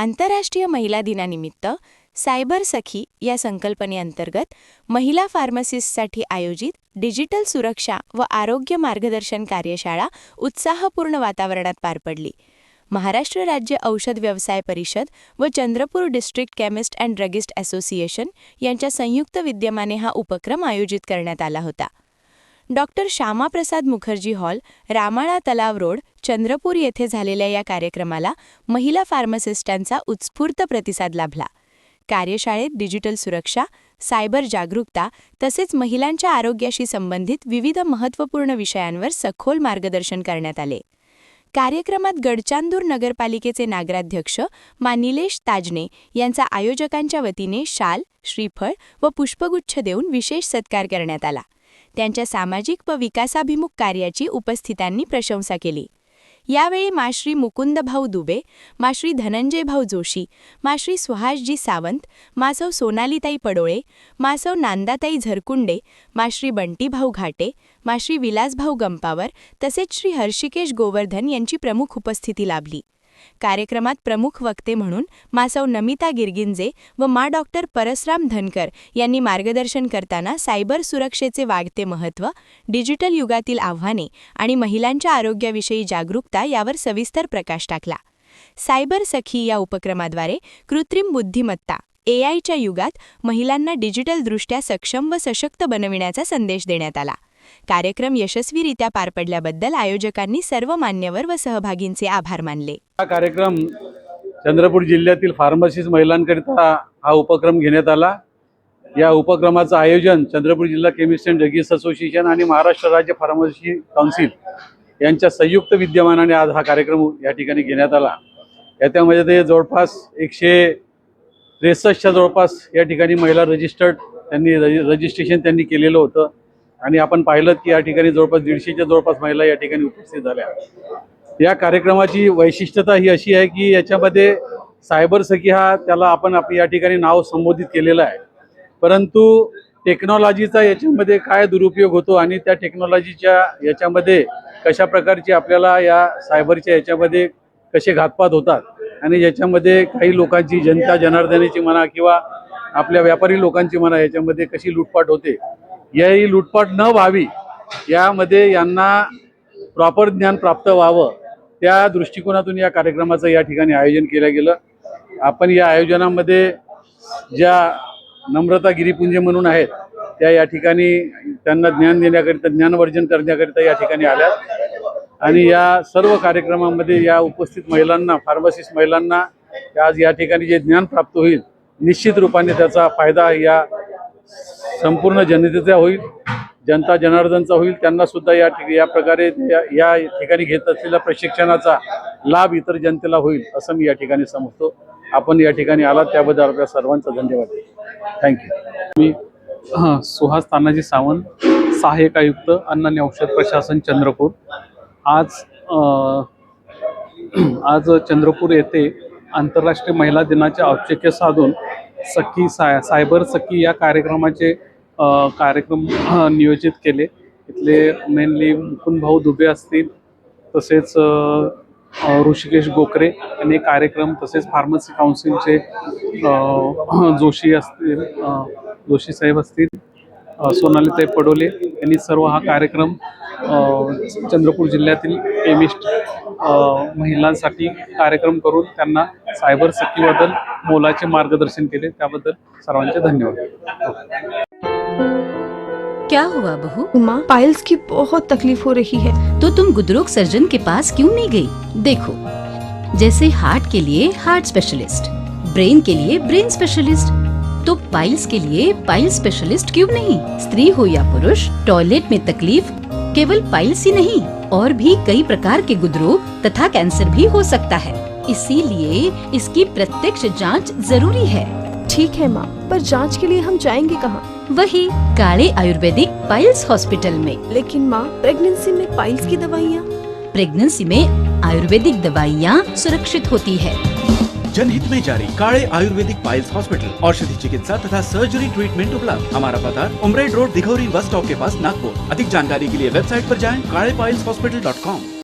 आंतरराष्ट्रीय महिला दिनानिमित्त सायबर सखी या संकल्पनेअंतर्गत महिला फार्मासिस्टसाठी आयोजित डिजिटल सुरक्षा व आरोग्य मार्गदर्शन कार्यशाळा उत्साहपूर्ण वातावरणात पार पडली. महाराष्ट्र राज्य औषध व्यवसाय परिषद व Chandrapur district chemist and druggist association यांच्या संयुक्त विद्यमाने हा उपक्रम आयोजित करण्यात आला होता. डॉक्टर श्यामाप्रसाद मुखर्जी हॉल, रामाळा तलाव रोड, चंद्रपूर येथे झालेल्या या कार्यक्रमाला महिला फार्मासिस्टांचा उत्स्फूर्त प्रतिसाद लाभला. कार्यशाळेत डिजिटल सुरक्षा, सायबर जागरूकता तसेच महिलांच्या आरोग्याशी संबंधित विविध महत्त्वपूर्ण विषयांवर सखोल मार्गदर्शन करण्यात आले. कार्यक्रमात गडचांदूर नगरपालिकेचे नगराध्यक्ष निलेश ताजने यांचा आयोजकांच्या वतीने शाल, श्रीफळ व पुष्पगुच्छ देऊन विशेष सत्कार करण्यात आला. त्यांच्या सामाजिक व विकासाभिमुख कार्याची उपस्थितांनी प्रशंसा केली. यावेळी माश्री मुकुंदभाऊ दुबे, माश्री धनंजयभाऊ जोशी, माश्री सुहासजी सावंत, मासव सोनालीताई पडोळे, मासव नांदाताई झरकुंडे, माश्री बंटीभाऊ घाटे, माश्री विलासभाऊ गंपावर तसेच श्री हर्षिकेश गोवर्धन यांची प्रमुख उपस्थिती लाभली. कार्यक्रमात प्रमुख वक्ते म्हणून मासव नमिता गिरगिंजे व डॉक्टर परसराम धनकर यांनी मार्गदर्शन करताना सायबर सुरक्षेचे वाढते महत्त्व, डिजिटल युगातील आव्हाने आणि महिलांच्या आरोग्याविषयी जागरूकता यावर सविस्तर प्रकाश टाकला. सायबर सखी या उपक्रमाद्वारे कृत्रिम बुद्धिमत्ता AIच्या युगात महिलांना डिजिटलदृष्ट्या सक्षम व सशक्त बनविण्याचा संदेश देण्यात आला. कार्यक्रम यशस्वीरित्या पार पडल्याबद्दल आयोजकांनी सर्व मान्यवर व सहभागींचे आभार मानले. हा कार्यक्रम चंद्रपूर जिल्ह्यातील फार्मसिस्ट महिलांकरिता हा उपक्रम घेण्यात आला. या उपक्रमाचं आयोजन चंद्रपूर जिल्हा केमिस्ट अँड ड्रगिस्ट असोसिएशन आणि महाराष्ट्र राज्य फार्मसी काउन्सिल यांच्या संयुक्त विद्यमानाने आज हा कार्यक्रम या ठिकाणी घेण्यात आला. याच्यामध्ये ते जवळपास 163च्या जवळपास या ठिकाणी महिला रजिस्ट्रेशन त्यांनी केलेलं होतं आणि आपण पाहिलं की या ठिकाणी जवळपास 150च्या जवळपास महिला या ठिकाणी उपस्थित झाल्या. या कार्यक्रमाची वैशिष्ट्यता ही अशी आहे की याच्यामध्ये सायबर सखी त्याला आपण या ठिकाणी नाव संबोधित केलेलं आहे, परंतु टेक्नॉलॉजीचा याच्यामध्ये काय दुरुपयोग होतो आणि त्या टेक्नॉलॉजीच्या याच्यामध्ये कशा प्रकारची आपल्याला या सायबरच्या याच्यामध्ये कसे घातपात होतात आणि याच्यामध्ये काही लोकांची जनता जनार्दनाची म्हणा किंवा आपल्या व्यापारी लोकांची म्हणा याच्यामध्ये कशी लूटपाट होते, याही लूटपाट न व्हावी यामध्ये यांना प्रॉपर ज्ञान प्राप्त व्हावं त्या दृष्टिकोनातून या कार्यक्रमाचं या ठिकाणी आयोजन केलं गेलं. आपण या आयोजनामध्ये ज्या नम्रता गिरीपुंजे म्हणून आहेत त्या या ठिकाणी त्यांना ज्ञान देण्याकरिता, ज्ञानवर्धन करण्याकरिता या ठिकाणी आल्या आणि या सर्व कार्यक्रमामध्ये या उपस्थित महिलांना, फार्मासिस्ट महिलांना आज या ठिकाणी जे ज्ञान प्राप्त होईल निश्चित रूपाने त्याचा फायदा या संपूर्ण जनतेचा होईल, जनता जनार्दनचा होईल. त्यांना सुद्धा या प्रकारे या ठिकाणी घेत असलेल्या प्रशिक्षणाचा लाभ इतर जनतेला होईल असं मी या ठिकाणी समजतो. आपण या ठिकाणी आलात त्याबद्दल आपल्या सर्वांचा धन्यवाद. थँक्यू. मी सुहास तानाजी सावंत, सहाय्यक आयुक्त अन्न आणि औषध प्रशासन चंद्रपूर. आज चंद्रपूर येथे आंतरराष्ट्रीय महिला दिनाचे औचित्य साधून सायबर सखी या कार्यक्रमाचे कार्यक्रम नियोजित केले. इथले मेनली मुकुंदभाऊ दुबे असतील, तसेच ऋषिकेश गोखरे यांनी कार्यक्रम, तसेच फार्मसी काउन्सिलचे जोशी साहेब असतील, सोनालीताई पडोले यांनी सर्व हा कार्यक्रम चंद्रपूर जिल्ह्यातील केमिस्ट महिलांसाठी कार्यक्रम करून त्यांना सायबर सखीबद्दल मोलाचे मार्गदर्शन केले. त्याबद्दल सर्वांचे धन्यवाद. क्या हुआ बहू? माँ, पाइल्स की बहुत तकलीफ हो रही है. तो तुम गुदरोग सर्जन के पास क्यों नहीं गई? देखो, जैसे हार्ट के लिए हार्ट स्पेशलिस्ट, ब्रेन के लिए ब्रेन स्पेशलिस्ट, तो पाइल्स के लिए पाइल स्पेशलिस्ट क्यों नहीं? स्त्री हो या पुरुष, टॉयलेट में तकलीफ केवल पाइल्स ही नहीं और भी कई प्रकार के गुदरोग तथा कैंसर भी हो सकता है. इसीलिए इसकी प्रत्यक्ष जांच जरूरी है. ठीक है माँ, पर जांच के लिए हम जाएंगे कहाँ? वही काले आयुर्वेदिक पाइल्स हॉस्पिटल में. लेकिन माँ, प्रेगनेंसी में पाइल्स की दवाइयाँ? प्रेगनेंसी में आयुर्वेदिक दवाइयाँ सुरक्षित होती है. जनहित में जारी काले आयुर्वेदिक पाइल्स हॉस्पिटल, औषधि चिकित्सा तथा सर्जरी ट्रीटमेंट उपलब्ध. हमारा पता उमरेड रोड, दिघौरी बस स्टॉप के पास, नागपुर. अधिक जानकारी के लिए वेबसाइट पर जाएं kalepileshhospital.com.